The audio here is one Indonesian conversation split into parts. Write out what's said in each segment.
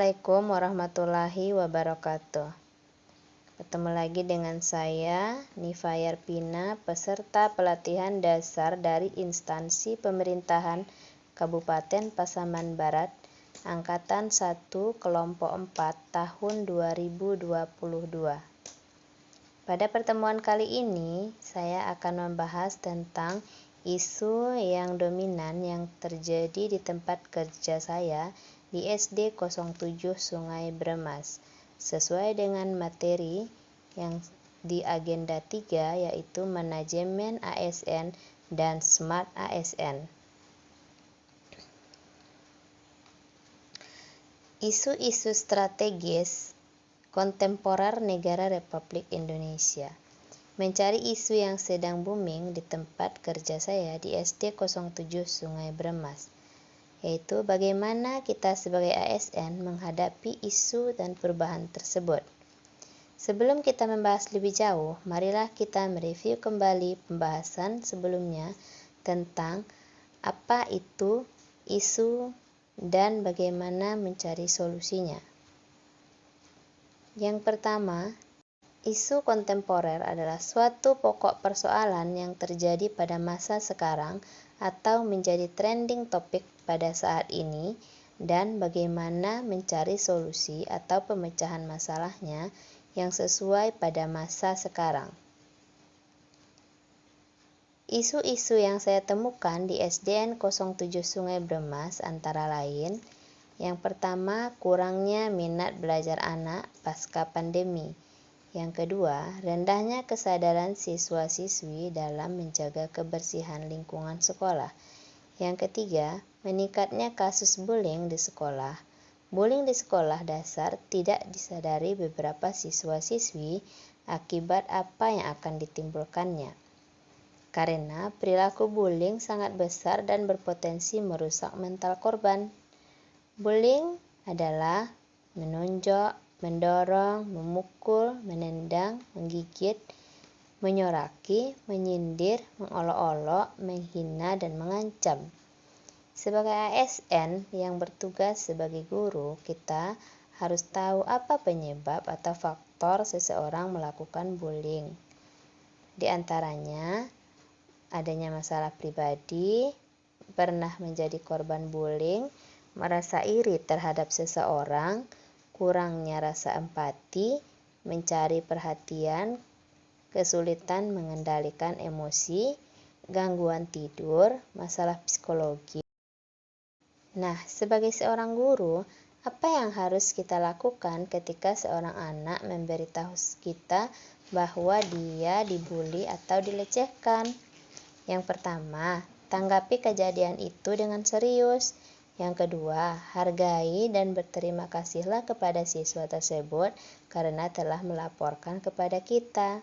Assalamualaikum warahmatullahi wabarakatuh. Ketemu lagi dengan saya, Nifayar Pina, peserta pelatihan dasar dari instansi pemerintahan Kabupaten Pasaman Barat, Angkatan 1 Kelompok 4 tahun 2022. Pada pertemuan kali ini, saya akan membahas tentang isu yang dominan yang terjadi di tempat kerja saya di SD 07 Sungai Bremas, sesuai dengan materi yang di agenda 3 yaitu manajemen ASN dan smart ASN. Isu-isu strategis kontemporer negara Republik Indonesia. Mencari isu yang sedang booming di tempat kerja saya di SD 07 Sungai Bremas, yaitu bagaimana kita sebagai ASN menghadapi isu dan perubahan tersebut. Sebelum kita membahas lebih jauh, marilah kita mereview kembali pembahasan sebelumnya tentang apa itu isu dan bagaimana mencari solusinya. Yang pertama, isu kontemporer adalah suatu pokok persoalan yang terjadi pada masa sekarang atau menjadi trending topik pada saat ini dan bagaimana mencari solusi atau pemecahan masalahnya yang sesuai pada masa sekarang. Isu-isu yang saya temukan di SDN 07 Sungai Bremas antara lain, yang pertama, kurangnya minat belajar anak pasca pandemi. Yang kedua, rendahnya kesadaran siswa-siswi dalam menjaga kebersihan lingkungan sekolah. Yang ketiga, meningkatnya kasus bullying di sekolah. Bullying di sekolah dasar tidak disadari beberapa siswa-siswi akibat apa yang akan ditimbulkannya. Karena perilaku bullying sangat besar dan berpotensi merusak mental korban. Bullying adalah menonjok, mendorong, memukul, menendang, menggigit, menyoraki, menyindir, mengolok-olok, menghina, dan mengancam. Sebagai ASN yang bertugas sebagai guru, kita harus tahu apa penyebab atau faktor seseorang melakukan bullying. Di antaranya, adanya masalah pribadi, pernah menjadi korban bullying, merasa iri terhadap seseorang, kurangnya rasa empati, mencari perhatian, kesulitan mengendalikan emosi, gangguan tidur, masalah psikologi. Nah, sebagai seorang guru, apa yang harus kita lakukan ketika seorang anak memberitahu kita bahwa dia dibully atau dilecehkan? Yang pertama, tanggapi kejadian itu dengan serius. Yang kedua, hargai dan berterima kasihlah kepada siswa tersebut karena telah melaporkan kepada kita.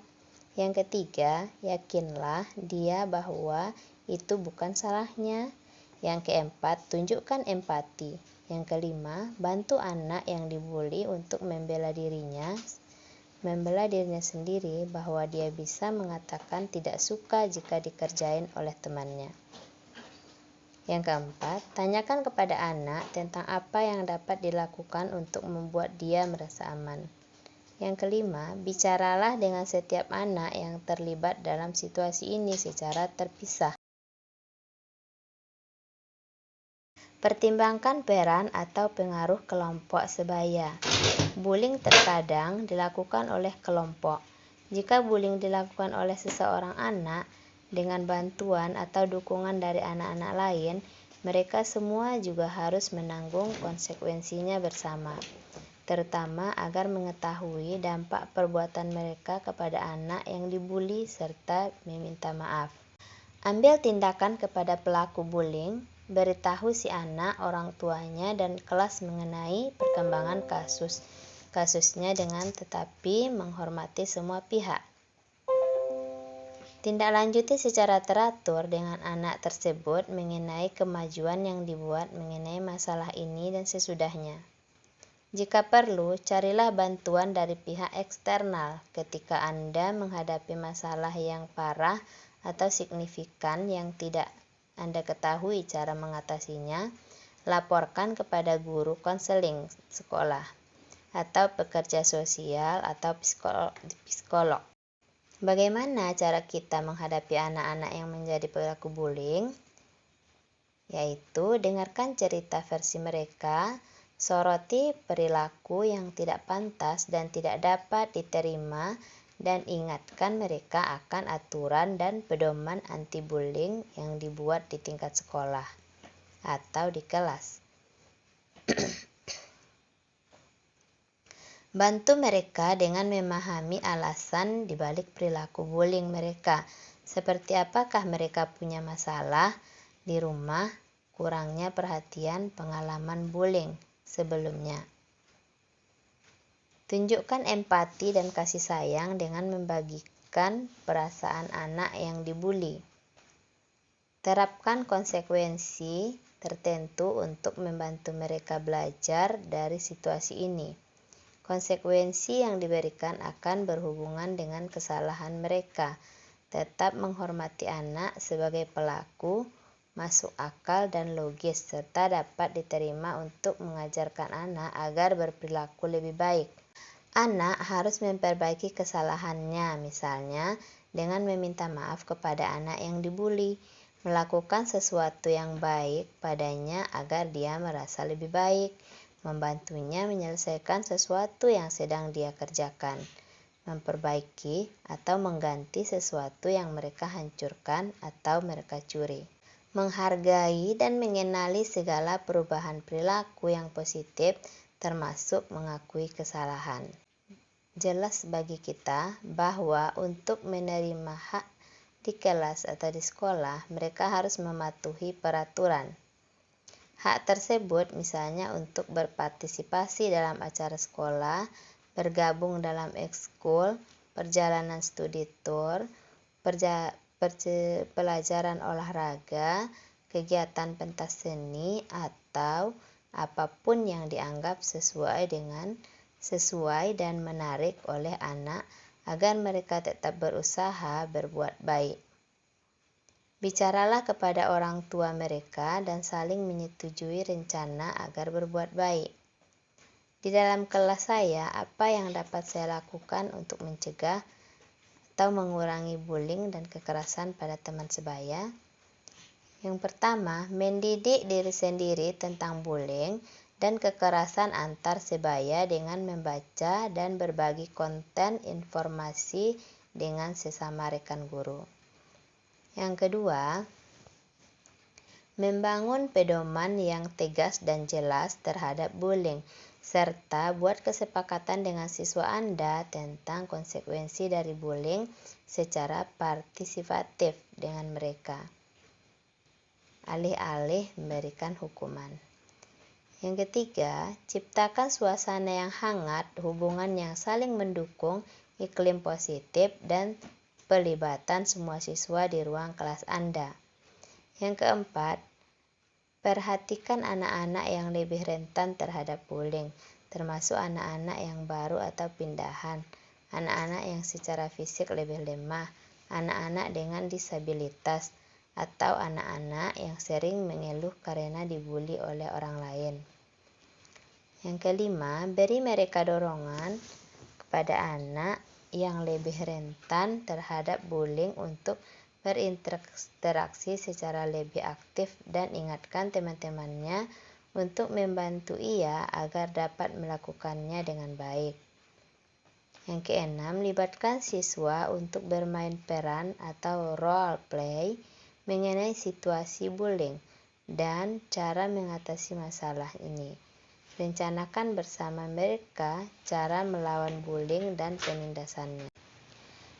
Yang ketiga, yakinlah dia bahwa itu bukan salahnya. Yang keempat, tunjukkan empati. Yang kelima, bantu anak yang dibully untuk membela dirinya sendiri bahwa dia bisa mengatakan tidak suka jika dikerjain oleh temannya. Yang keempat, tanyakan kepada anak tentang apa yang dapat dilakukan untuk membuat dia merasa aman. Yang kelima, bicaralah dengan setiap anak yang terlibat dalam situasi ini secara terpisah. Pertimbangkan peran atau pengaruh kelompok sebaya. Bullying terkadang dilakukan oleh kelompok. Jika bullying dilakukan oleh seseorang anak, dengan bantuan atau dukungan dari anak-anak lain, mereka semua juga harus menanggung konsekuensinya bersama, terutama agar mengetahui dampak perbuatan mereka kepada anak yang dibully serta meminta maaf. Ambil tindakan kepada pelaku bullying, beritahu si anak, orang tuanya, dan kelas mengenai perkembangan kasusnya dengan tetapi menghormati semua pihak. Tindak lanjuti secara teratur dengan anak tersebut mengenai kemajuan yang dibuat mengenai masalah ini dan sesudahnya. Jika perlu, carilah bantuan dari pihak eksternal ketika Anda menghadapi masalah yang parah atau signifikan yang tidak Anda ketahui cara mengatasinya. Laporkan kepada guru konseling sekolah atau pekerja sosial atau psikolog. Bagaimana cara kita menghadapi anak-anak yang menjadi pelaku bullying? Yaitu dengarkan cerita versi mereka, soroti perilaku yang tidak pantas dan tidak dapat diterima, dan ingatkan mereka akan aturan dan pedoman anti-bullying yang dibuat di tingkat sekolah atau di kelas. Bantu mereka dengan memahami alasan dibalik perilaku bullying mereka, seperti apakah mereka punya masalah di rumah, kurangnya perhatian, pengalaman bullying sebelumnya. Tunjukkan empati dan kasih sayang dengan membagikan perasaan anak yang dibully. Terapkan konsekuensi tertentu untuk membantu mereka belajar dari situasi ini. Konsekuensi yang diberikan akan berhubungan dengan kesalahan mereka. Tetap menghormati anak sebagai pelaku, masuk akal dan logis, serta dapat diterima untuk mengajarkan anak agar berperilaku lebih baik. Anak harus memperbaiki kesalahannya, misalnya dengan meminta maaf kepada anak yang dibully, melakukan sesuatu yang baik padanya agar dia merasa lebih baik, membantunya menyelesaikan sesuatu yang sedang dia kerjakan, memperbaiki atau mengganti sesuatu yang mereka hancurkan atau mereka curi. Menghargai dan mengenali segala perubahan perilaku yang positif, termasuk mengakui kesalahan. Jelas bagi kita bahwa untuk menerima hak di kelas atau di sekolah, mereka harus mematuhi peraturan. Hak tersebut misalnya untuk berpartisipasi dalam acara sekolah, bergabung dalam ekskul, perjalanan studi tour, pelajaran olahraga, kegiatan pentas seni, atau apapun yang dianggap sesuai dan menarik oleh anak agar mereka tetap berusaha berbuat baik. Bicaralah kepada orang tua mereka dan saling menyetujui rencana agar berbuat baik. Di dalam kelas saya, apa yang dapat saya lakukan untuk mencegah atau mengurangi bullying dan kekerasan pada teman sebaya? Yang pertama, mendidik diri sendiri tentang bullying dan kekerasan antar sebaya dengan membaca dan berbagi konten informasi dengan sesama rekan guru. Yang kedua, membangun pedoman yang tegas dan jelas terhadap bullying, serta buat kesepakatan dengan siswa Anda tentang konsekuensi dari bullying secara partisipatif dengan mereka, alih-alih memberikan hukuman. Yang ketiga, ciptakan suasana yang hangat, hubungan yang saling mendukung, iklim positif, dan pelibatan semua siswa di ruang kelas Anda. Yang keempat, perhatikan anak-anak yang lebih rentan terhadap bullying, termasuk anak-anak yang baru atau pindahan, anak-anak yang secara fisik lebih lemah, anak-anak dengan disabilitas, atau anak-anak yang sering mengeluh karena dibully oleh orang lain. Yang kelima, beri mereka dorongan kepada anak yang lebih rentan terhadap bullying untuk berinteraksi secara lebih aktif dan ingatkan teman-temannya untuk membantu ia agar dapat melakukannya dengan baik. Yang keenam, libatkan siswa untuk bermain peran atau role play mengenai situasi bullying dan cara mengatasi masalah ini. Rencanakan bersama mereka cara melawan bullying dan penindasannya.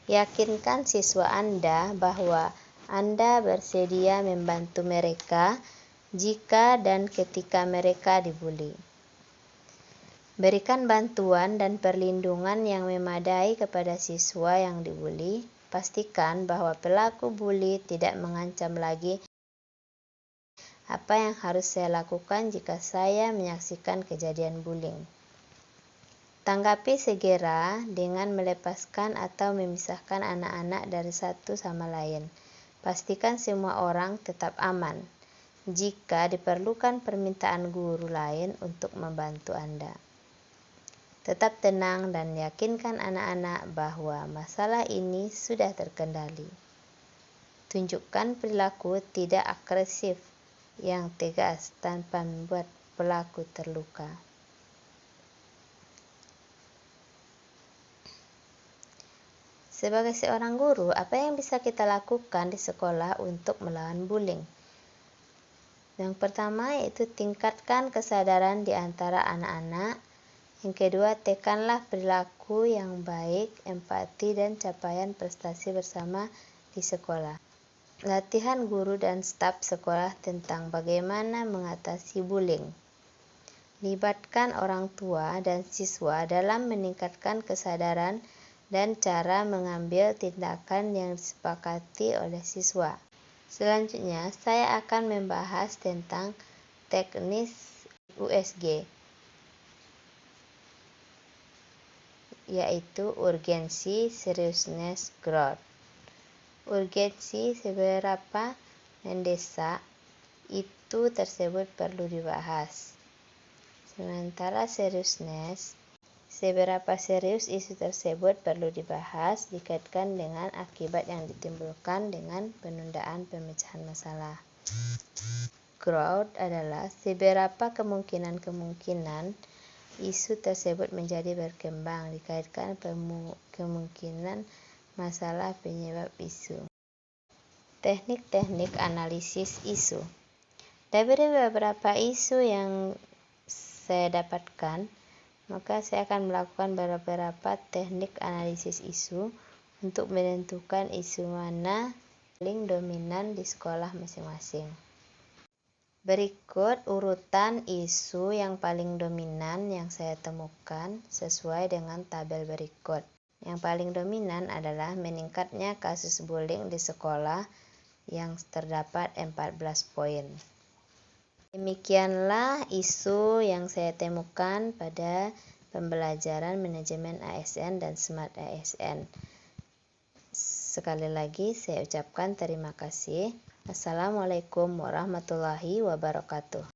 Yakinkan siswa Anda bahwa Anda bersedia membantu mereka jika dan ketika mereka dibully. Berikan bantuan dan perlindungan yang memadai kepada siswa yang dibully. Pastikan bahwa pelaku bully tidak mengancam lagi. Apa yang harus saya lakukan jika saya menyaksikan kejadian bullying? Tanggapi segera dengan melepaskan atau memisahkan anak-anak dari satu sama lain. Pastikan semua orang tetap aman. jika diperlukan permintaan guru lain untuk membantu Anda. Tetap tenang dan yakinkan anak-anak bahwa masalah ini sudah terkendali. Tunjukkan perilaku tidak agresif yang tegas tanpa membuat pelaku terluka. Sebagai seorang guru, apa yang bisa kita lakukan di sekolah untuk melawan bullying? Yang pertama yaitu tingkatkan kesadaran di antara anak-anak. Yang kedua, tekanlah perilaku yang baik, empati, dan capaian prestasi bersama di sekolah. Latihan guru dan staf sekolah tentang bagaimana mengatasi bullying. Libatkan orang tua dan siswa dalam meningkatkan kesadaran dan cara mengambil tindakan yang disepakati oleh siswa. Selanjutnya, saya akan membahas tentang teknis USG, yaitu urgensi, seriousness, growth. Urgensi, seberapa mendesak itu tersebut perlu dibahas. Sementara seriousness, seberapa serius isu tersebut perlu dibahas dikaitkan dengan akibat yang ditimbulkan dengan penundaan pemecahan masalah. Growth adalah seberapa kemungkinan isu tersebut menjadi berkembang dikaitkan kemungkinan masalah penyebab isu. Teknik-teknik analisis isu. Dari beberapa isu yang saya dapatkan, maka saya akan melakukan beberapa teknik analisis isu untuk menentukan isu mana paling dominan di sekolah masing-masing. Berikut urutan isu yang paling dominan yang saya temukan sesuai dengan tabel berikut. Yang paling dominan adalah meningkatnya kasus bullying di sekolah yang terdapat 14 poin. Demikianlah isu yang saya temukan pada pembelajaran manajemen ASN dan Smart ASN. Sekali lagi saya ucapkan terima kasih. Assalamualaikum warahmatullahi wabarakatuh.